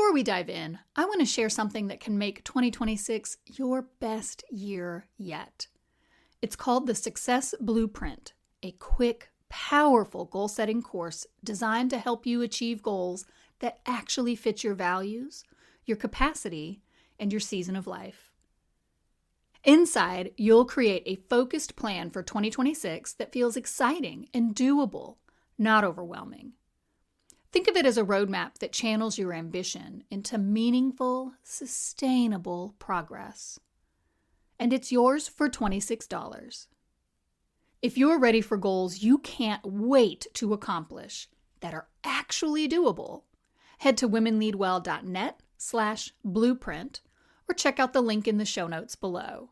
Before we dive in, I want to share something that can make 2026 your best year yet. It's called the Success Blueprint, a quick, powerful goal-setting course designed to help you achieve goals that actually fit your values, your capacity, and your season of life. Inside, you'll create a focused plan for 2026 that feels exciting and doable, not overwhelming. Think of it as a roadmap that channels your ambition into meaningful, sustainable progress. And it's yours for $26. If you're ready for goals you can't wait to accomplish that are actually doable, head to womenleadwell.net/blueprint or check out the link in the show notes below.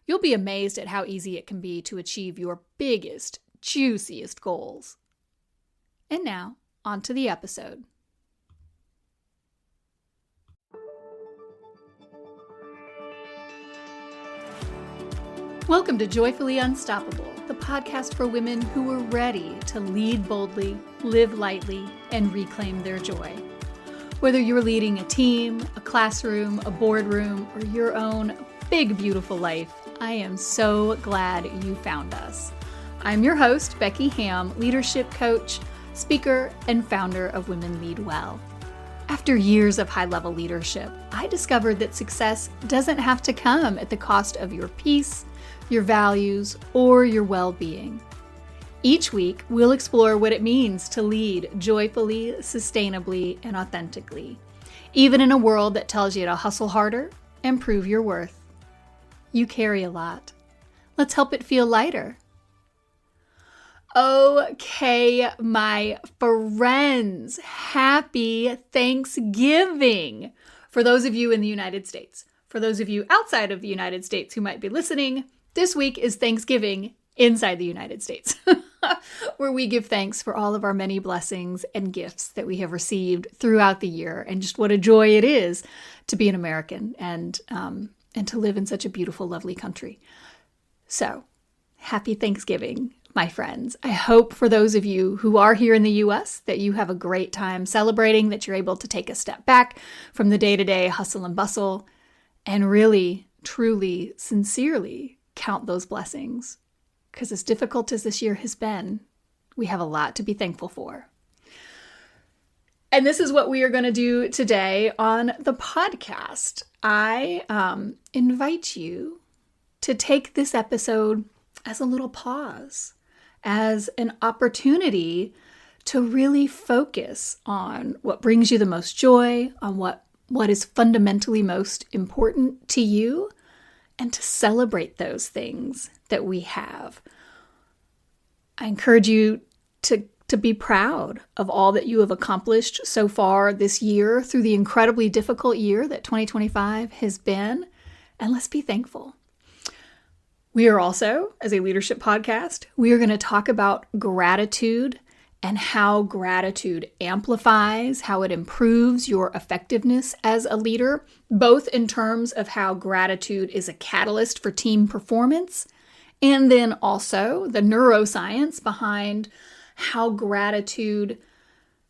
You'll be amazed at how easy it can be to achieve your biggest, juiciest goals. And now, on to the episode. Welcome to Joyfully Unstoppable, the podcast for women who are ready to lead boldly, live lightly, and reclaim their joy. Whether you're leading a team, a classroom, a boardroom, or your own big, beautiful life, I am so glad you found us. I'm your host, Becky Ham, leadership coach, speaker, and founder of Women Lead Well. After years of high-level leadership, I discovered that success doesn't have to come at the cost of your peace, your values, or your well-being. Each week, we'll explore what it means to lead joyfully, sustainably, and authentically, even in a world that tells you to hustle harder and prove your worth. You carry a lot. Let's help it feel lighter. Okay, my friends, happy Thanksgiving. For those of you in the United States, for those of you outside of the United States who might be listening, this week is Thanksgiving inside the United States, where we give thanks for all of our many blessings and gifts that we have received throughout the year, and just what a joy it is to be an American and to live in such a beautiful, lovely country. So, happy Thanksgiving, my friends. I hope for those of you who are here in the U.S. that you have a great time celebrating, that you're able to take a step back from the day-to-day hustle and bustle and really, truly, sincerely count those blessings. Because as difficult as this year has been, we have a lot to be thankful for. And this is what we are going to do today on the podcast. I invite you to take this episode as a little pause, as an opportunity to really focus on what brings you the most joy, on what is fundamentally most important to you, and to celebrate those things that we have. I encourage you to be proud of all that you have accomplished so far this year, through the incredibly difficult year that 2025 has been, and let's be thankful. We are also, as a leadership podcast, we are going to talk about gratitude and how gratitude amplifies, how it improves your effectiveness as a leader, both in terms of how gratitude is a catalyst for team performance, and then also the neuroscience behind how gratitude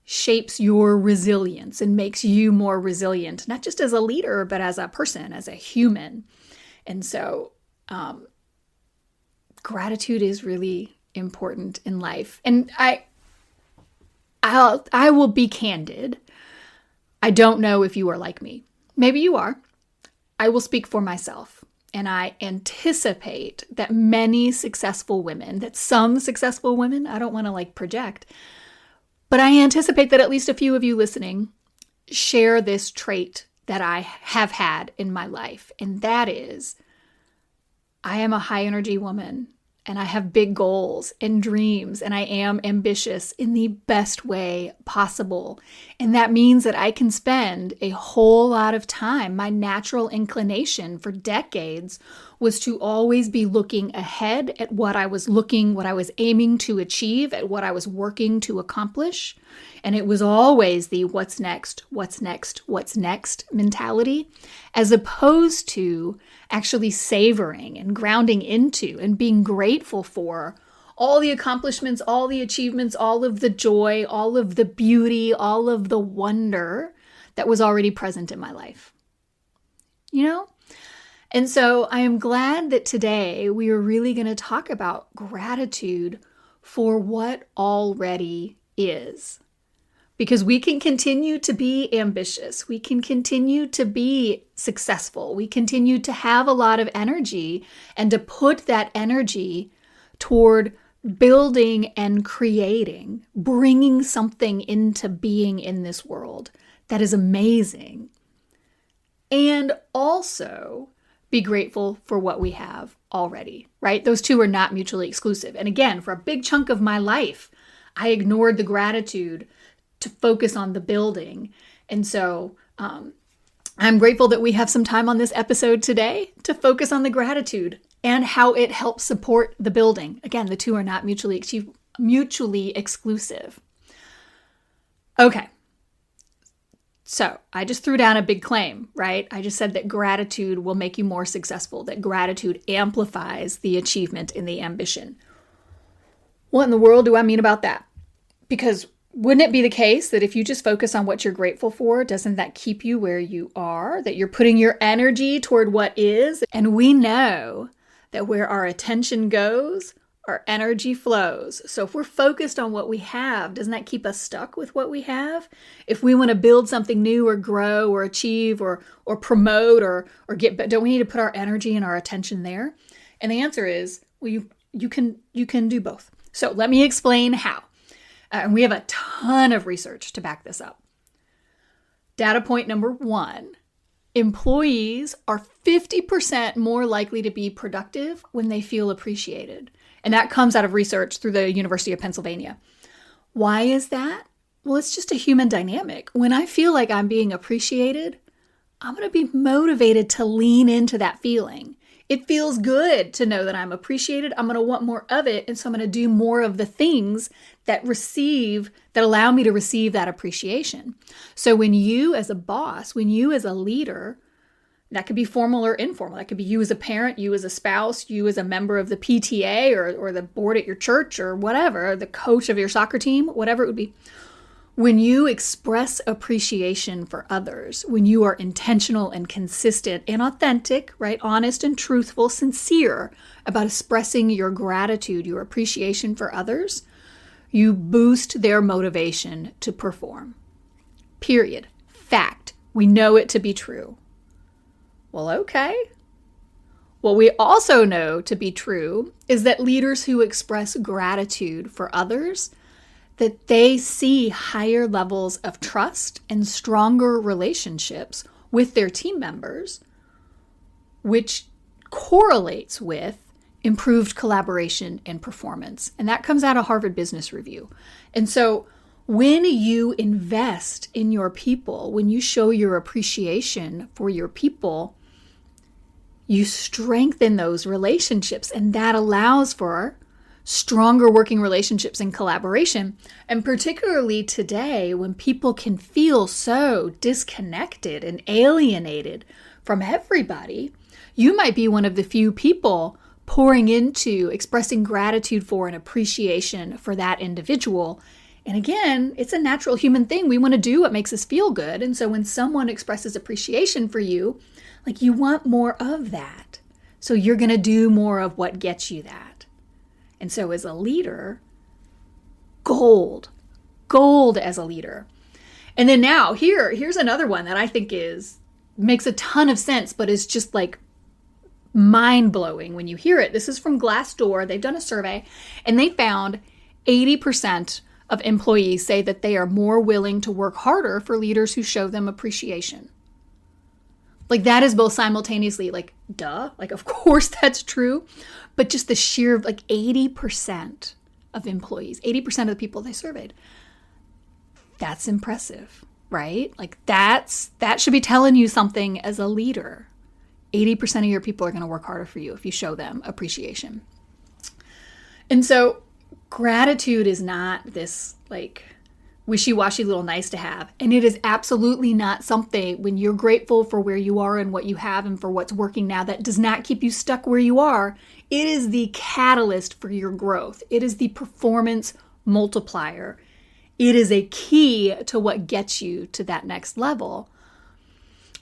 shapes your resilience and makes you more resilient, not just as a leader, but as a person, as a human. And so, gratitude is really important in life. And I will be candid. I don't know if you are like me. Maybe you are. I will speak for myself. And I anticipate that many successful women, that some successful women, I don't want to project, but I anticipate that at least a few of you listening share this trait that I have had in my life. And that is, I am a high energy woman, and I have big goals and dreams, and I am ambitious in the best way possible. And that means that I can spend a whole lot of time. My natural inclination for decades was to always be looking ahead at what I was aiming to achieve, at what I was working to accomplish. And it was always the what's next, what's next, what's next mentality, as opposed to actually savoring and grounding into and being grateful for all the accomplishments, all the achievements, all of the joy, all of the beauty, all of the wonder that was already present in my life. You know? And so I am glad that today we are really going to talk about gratitude for what already is. Because we can continue to be ambitious. We can continue to be successful. We continue to have a lot of energy and to put that energy toward building and creating, bringing something into being in this world that is amazing. And also be grateful for what we have already, right? Those two are not mutually exclusive. And again, for a big chunk of my life, I ignored the gratitude to focus on the building. And so I'm grateful that we have some time on this episode today to focus on the gratitude and how it helps support the building. Again, the two are not mutually exclusive. Okay. So I just threw down a big claim, right? I just said that gratitude will make you more successful, that gratitude amplifies the achievement and the ambition. What in the world do I mean about that? Because wouldn't it be the case that if you just focus on what you're grateful for, doesn't that keep you where you are? That you're putting your energy toward what is? And we know that where our attention goes, our energy flows. So if we're focused on what we have, doesn't that keep us stuck with what we have? If we want to build something new or grow or achieve or promote or get, don't we need to put our energy and our attention there? And the answer is, well, you can do both. So let me explain how. And we have a ton of research to back this up. Data point number 1, employees are 50% more likely to be productive when they feel appreciated. And that comes out of research through the University of Pennsylvania. Why is that? Well, it's just a human dynamic. When I feel like I'm being appreciated, I'm going to be motivated to lean into that feeling. It feels good to know that I'm appreciated. I'm going to want more of it. And so I'm going to do more of the things that allow me to receive that appreciation. So when you as a boss, when you as a leader, that could be formal or informal. That could be you as a parent, you as a spouse, you as a member of the PTA or the board at your church or whatever, the coach of your soccer team, whatever it would be. When you express appreciation for others, when you are intentional and consistent and authentic, right, honest and truthful, sincere about expressing your gratitude, your appreciation for others, you boost their motivation to perform. Period. Fact. We know it to be true. Well, okay. What we also know to be true is that leaders who express gratitude for others, that they see higher levels of trust and stronger relationships with their team members, which correlates with improved collaboration and performance. And that comes out of Harvard Business Review. And so when you invest in your people, when you show your appreciation for your people, you strengthen those relationships, and that allows for stronger working relationships and collaboration. And particularly today, when people can feel so disconnected and alienated from everybody, you might be one of the few people pouring into expressing gratitude for and appreciation for that individual. And again, it's a natural human thing. We want to do what makes us feel good. And so when someone expresses appreciation for you, like you want more of that. So you're going to do more of what gets you that. And so as a leader, gold as a leader. And then now here's another one that I think makes a ton of sense, but is just like mind-blowing when you hear it. This is from Glassdoor. They've done a survey and they found 80% of employees say that they are more willing to work harder for leaders who show them appreciation. Like that is both simultaneously like, duh, like of course that's true, but just the sheer like 80% of employees, 80% of the people they surveyed, that's impressive, right? Like that should be telling you something as a leader. 80% of your people are going to work harder for you if you show them appreciation. And so gratitude is not this like wishy-washy little nice to have. And it is absolutely not something when you're grateful for where you are and what you have and for what's working now, that does not keep you stuck where you are. It is the catalyst for your growth. It is the performance multiplier. It is a key to what gets you to that next level.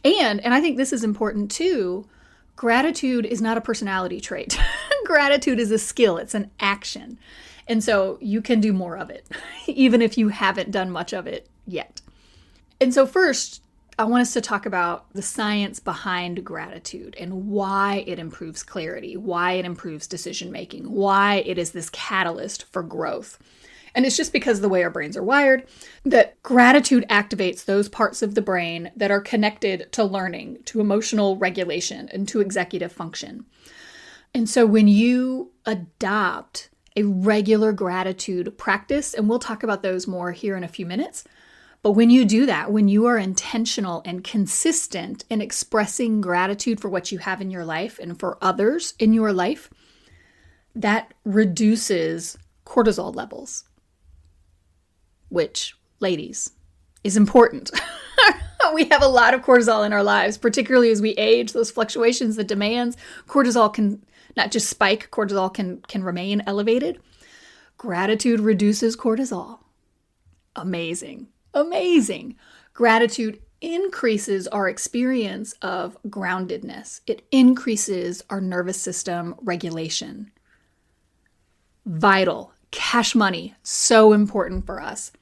And I think this is important too, gratitude is not a personality trait. Gratitude is a skill. It's an action. And so you can do more of it, even if you haven't done much of it yet. And so first, I want us to talk about the science behind gratitude and why it improves clarity, why it improves decision-making, why it is this catalyst for growth. And it's just because of the way our brains are wired that gratitude activates those parts of the brain that are connected to learning, to emotional regulation, and to executive function. And so when you adopt a regular gratitude practice, and we'll talk about those more here in a few minutes, but when you do that, when you are intentional and consistent in expressing gratitude for what you have in your life and for others in your life, that reduces cortisol levels, which, ladies, is important. We have a lot of cortisol in our lives, particularly as we age, those fluctuations, the demands. Cortisol can not just spike, cortisol can remain elevated. Gratitude reduces cortisol. Amazing. Amazing. Gratitude increases our experience of groundedness. It increases our nervous system regulation. Vital. Cash money. So important for us.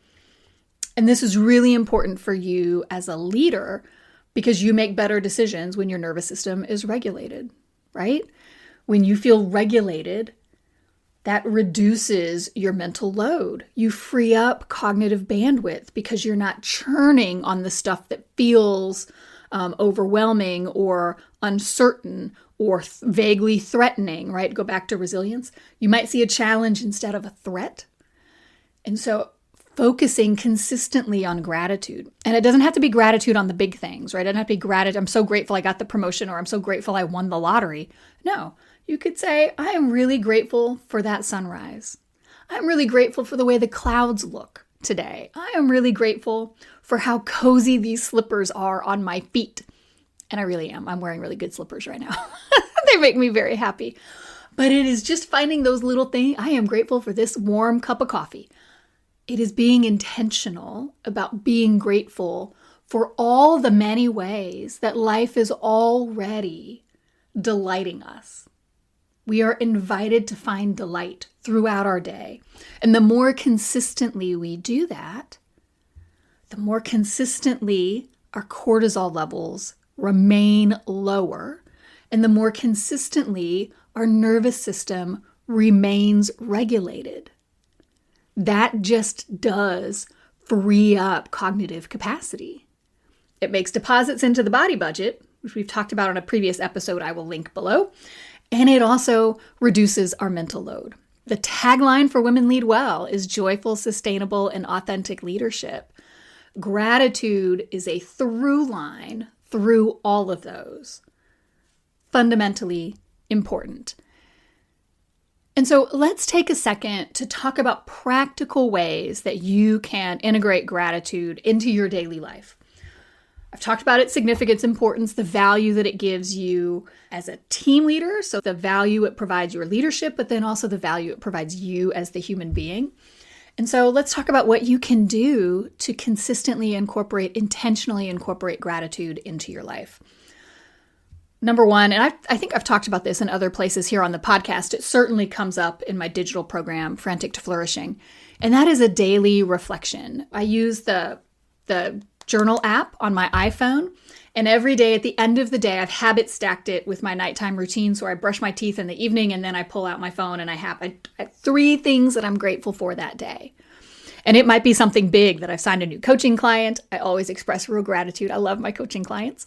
And this is really important for you as a leader because you make better decisions when your nervous system is regulated, right? When you feel regulated, that reduces your mental load. You free up cognitive bandwidth because you're not churning on the stuff that feels overwhelming or uncertain or vaguely threatening, right? Go back to resilience. You might see a challenge instead of a threat. And so focusing consistently on gratitude. And it doesn't have to be gratitude on the big things, right? It doesn't have to be gratitude. I'm so grateful I got the promotion, or I'm so grateful I won the lottery. No. You could say, I am really grateful for that sunrise. I'm really grateful for the way the clouds look today. I am really grateful for how cozy these slippers are on my feet. And I really am. I'm wearing really good slippers right now. They make me very happy. But it is just finding those little things. I am grateful for this warm cup of coffee. It is being intentional about being grateful for all the many ways that life is already delighting us. We are invited to find delight throughout our day. And the more consistently we do that, the more consistently our cortisol levels remain lower, and the more consistently our nervous system remains regulated. That just does free up cognitive capacity. It makes deposits into the body budget, which we've talked about on a previous episode I will link below. And it also reduces our mental load. The tagline for Women Lead Well is joyful, sustainable, and authentic leadership. Gratitude is a through line through all of those. Fundamentally important. And so let's take a second to talk about practical ways that you can integrate gratitude into your daily life. I've talked about its significance, importance, the value that it gives you as a team leader. So the value it provides your leadership, but then also the value it provides you as the human being. And so let's talk about what you can do to consistently intentionally incorporate gratitude into your life. Number one, and I think I've talked about this in other places here on the podcast. It certainly comes up in my digital program, Frantic to Flourishing. And that is a daily reflection. I use the journal app on my iPhone. And every day at the end of the day, I've habit stacked it with my nighttime routine. So I brush my teeth in the evening and then I pull out my phone and I have 3 things that I'm grateful for that day. And it might be something big that I've signed a new coaching client. I always express real gratitude. I love my coaching clients.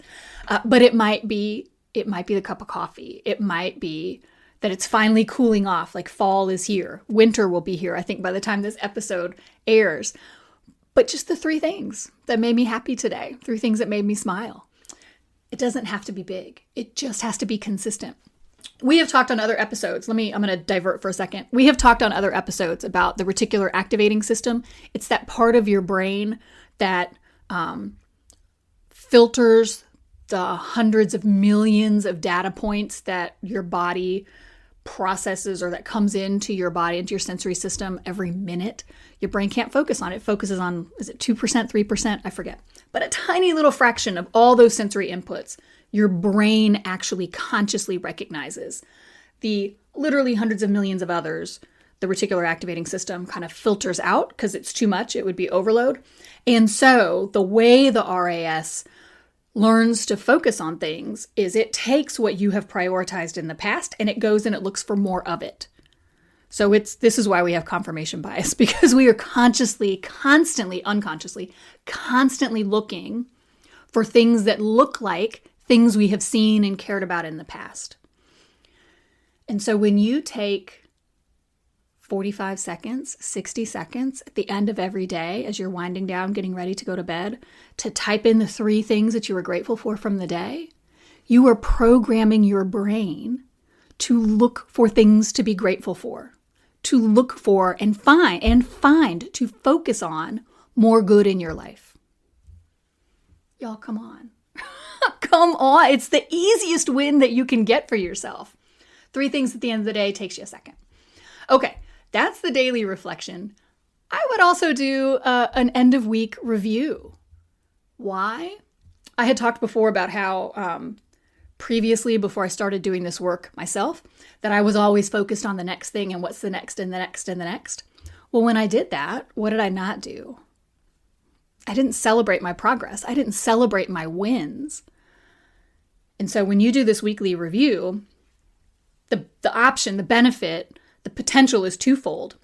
But it might be the cup of coffee. It might be that it's finally cooling off, like fall is here. Winter will be here, I think, by the time this episode airs. But just the 3 things that made me happy today, 3 things that made me smile. It doesn't have to be big. It just has to be consistent. We have talked on other episodes. I'm going to divert for a second. We have talked on other episodes about the reticular activating system. It's that part of your brain that filters the hundreds of millions of data points that your body processes or that comes into your body, into your sensory system every minute. Your brain can't focus on it. It focuses on, is it 2%, 3%? I forget. But a tiny little fraction of all those sensory inputs, your brain actually consciously recognizes. The literally hundreds of millions of others, the reticular activating system kind of filters out because it's too much. It would be overload. And so the way the RAS learns to focus on things is it takes what you have prioritized in the past and it goes and it looks for more of it. So this is why we have confirmation bias, because we are constantly looking for things that look like things we have seen and cared about in the past. And so when you take 45 seconds, 60 seconds at the end of every day as you're winding down, getting ready to go to bed, to type in the 3 things that you were grateful for from the day, you are programming your brain to look for things to be grateful for, to look for and find, to focus on more good in your life. Y'all, come on. Come on. It's the easiest win that you can get for yourself. 3 things at the end of the day takes you a second. Okay. That's the daily reflection. I would also do an end of week review. Why? I had talked before about how previously, before I started doing this work myself, that I was always focused on the next thing and what's the next and the next and the next. Well, when I did that, what did I not do? I didn't celebrate my progress. I didn't celebrate my wins. And so when you do this weekly review, the option, the benefit, the potential is twofold.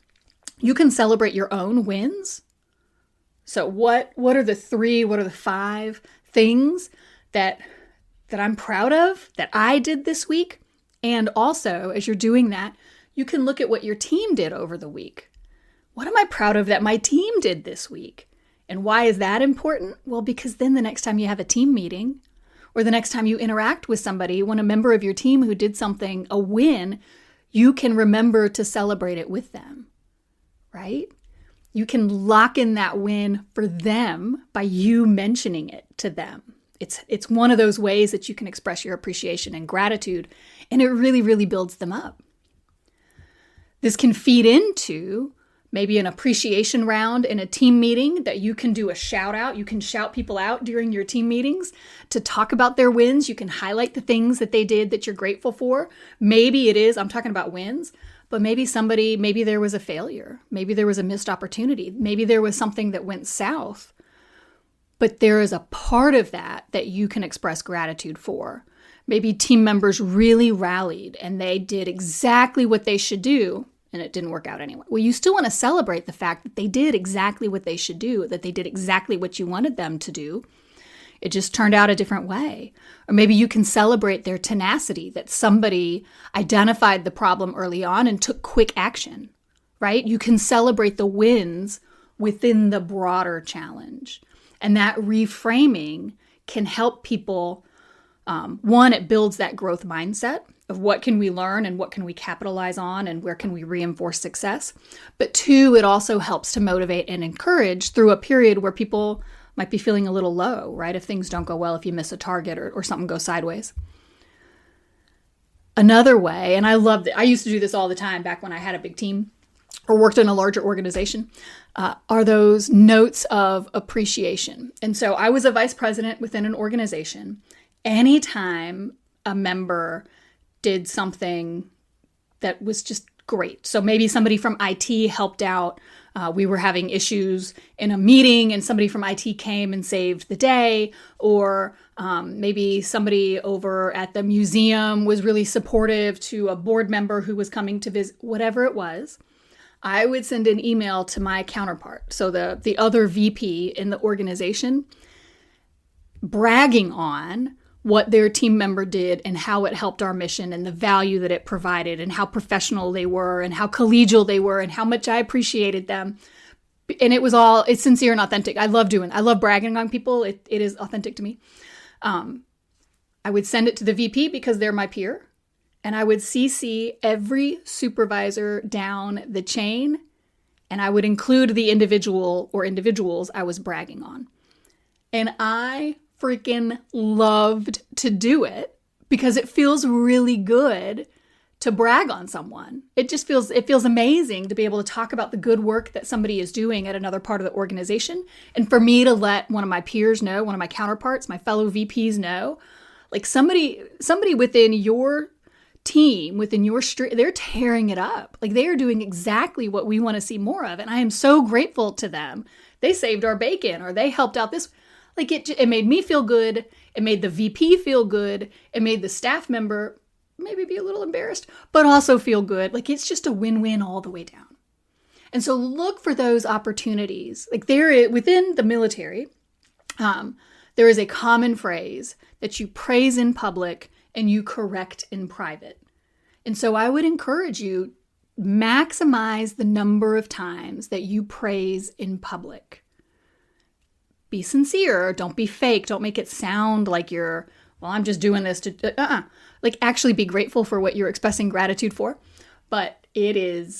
You can celebrate your own wins. So what are the 3, what are the 5 things that I'm proud of that I did this week? And also, as you're doing that, you can look at what your team did over the week. What am I proud of that my team did this week? And why is that important? Well, because then the next time you have a team meeting or the next time you interact with somebody, when a member of your team who did something, a win, you can remember to celebrate it with them, right? You can lock in that win for them by you mentioning it to them. It's one of those ways that you can express your appreciation and gratitude, and it really, really builds them up. This can feed into maybe an appreciation round in a team meeting that you can do a shout out. You can shout people out during your team meetings to talk about their wins. You can highlight the things that they did that you're grateful for. Maybe I'm talking about wins, but maybe there was a failure. Maybe there was a missed opportunity. Maybe there was something that went south. But there is a part of that you can express gratitude for. Maybe team members really rallied and they did exactly what they should do, and it didn't work out anyway. Well, you still want to celebrate the fact that they did exactly what they should do, that they did exactly what you wanted them to do. It just turned out a different way. Or maybe you can celebrate their tenacity, that somebody identified the problem early on and took quick action, right? You can celebrate the wins within the broader challenge. And that reframing can help people. One, it builds that growth mindset of what can we learn and what can we capitalize on and where can we reinforce success. But 2, it also helps to motivate and encourage through a period where people might be feeling a little low, right? If things don't go well, if you miss a target or something goes sideways. Another way, and I loved it, I used to do this all the time back when I had a big team or worked in a larger organization, are those notes of appreciation. And so I was a vice president within an organization. Anytime a member did something that was just great. So maybe somebody from IT helped out. We were having issues in a meeting and somebody from IT came and saved the day. Or maybe somebody over at the museum was really supportive to a board member who was coming to visit, whatever it was. I would send an email to my counterpart, so the other VP in the organization, bragging on what their team member did and how it helped our mission and the value that it provided and how professional they were and how collegial they were and how much I appreciated them. And it's sincere and authentic. I love bragging on people. It is authentic to me. I would send it to the VP because they're my peer. And I would CC every supervisor down the chain. And I would include the individual or individuals I was bragging on. And I freaking loved to do it because it feels really good to brag on someone. It feels amazing to be able to talk about the good work that somebody is doing at another part of the organization. And for me to let one of my peers know, one of my counterparts, my fellow VPs know, like somebody within your team, within your street, they're tearing it up. Like they are doing exactly what we want to see more of. And I am so grateful to them. They saved our bacon, or they helped out this. Like it made me feel good. It made the VP feel good. It made the staff member maybe be a little embarrassed, but also feel good. Like it's just a win-win all the way down. And so look for those opportunities. Like within the military, there is a common phrase that you praise in public and you correct in private. And so I would encourage you, maximize the number of times that you praise in public. Be sincere. Don't be fake. Don't make it sound like you're, well, I'm just doing this to, Like actually be grateful for what you're expressing gratitude for. But it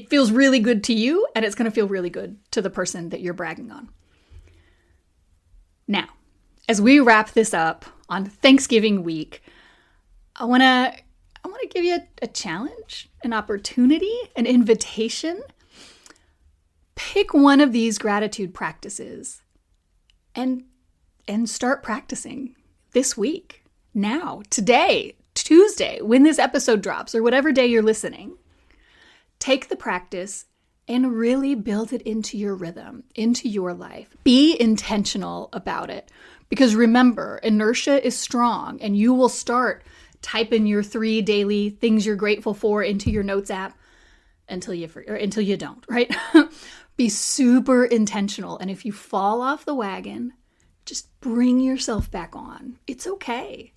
feels really good to you, and it's going to feel really good to the person that you're bragging on. Now, as we wrap this up on Thanksgiving week, I want to give you a challenge, an opportunity, an invitation. Pick one of these gratitude practices and start practicing this week, now, today, Tuesday, when this episode drops, or whatever day you're listening. Take the practice and really build it into your rhythm, into your life. Be intentional about it. Because remember, inertia is strong, and you will start typing your 3 daily things you're grateful for into your notes app until you don't, right? Be super intentional. And if you fall off the wagon, just bring yourself back on. It's okay.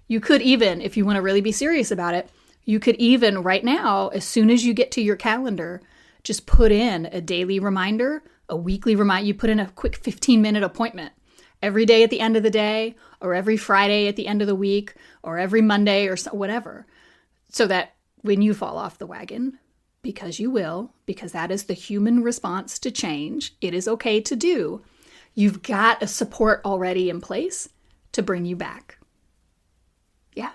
You could even, if you want to really be serious about it, you could even right now, as soon as you get to your calendar, just put in a daily reminder, a weekly reminder. You put in a quick 15-minute appointment every day at the end of the day, or every Friday at the end of the week, or every Monday, or whatever, so that when you fall off the wagon, because you will, because that is the human response to change, it is okay to do, you've got a support already in place to bring you back. Yeah,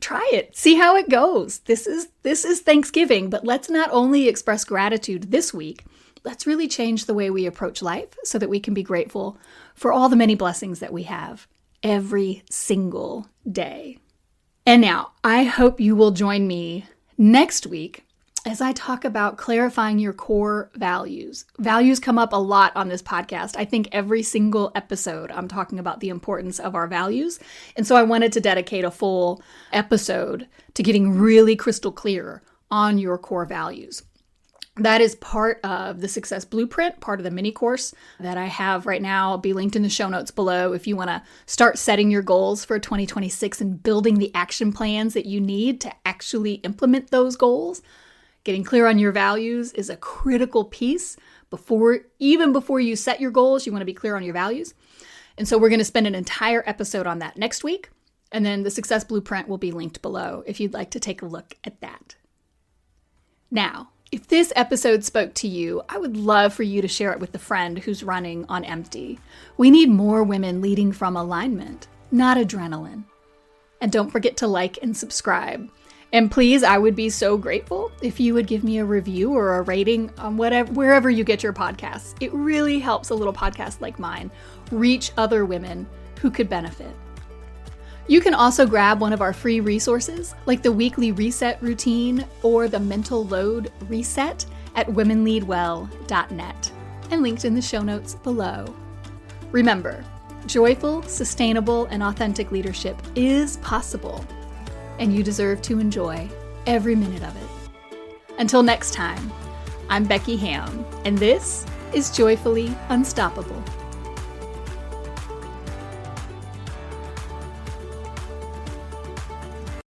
try it. See how it goes. This is Thanksgiving, but let's not only express gratitude this week, let's really change the way we approach life so that we can be grateful for all the many blessings that we have every single day. And now, I hope you will join me next week as I talk about clarifying your core values. Values come up a lot on this podcast. I think every single episode I'm talking about the importance of our values. And so I wanted to dedicate a full episode to getting really crystal clear on your core values. That is part of the Success Blueprint, part of the mini course that I have right now. I'll be linked in the show notes below if you want to start setting your goals for 2026 and building the action plans that you need to actually implement those goals. Getting clear on your values is a critical piece. Even before you set your goals, you want to be clear on your values. And so we're going to spend an entire episode on that next week. And then the Success Blueprint will be linked below if you'd like to take a look at that. Now, if this episode spoke to you, I would love for you to share it with a friend who's running on empty. We need more women leading from alignment, not adrenaline. And don't forget to like and subscribe. And please, I would be so grateful if you would give me a review or a rating on wherever you get your podcasts. It really helps a little podcast like mine reach other women who could benefit. You can also grab one of our free resources, like the weekly reset routine or the mental load reset at womenleadwell.net, and linked in the show notes below. Remember, joyful, sustainable, and authentic leadership is possible, and you deserve to enjoy every minute of it. Until next time, I'm Becky Ham, and this is Joyfully Unstoppable.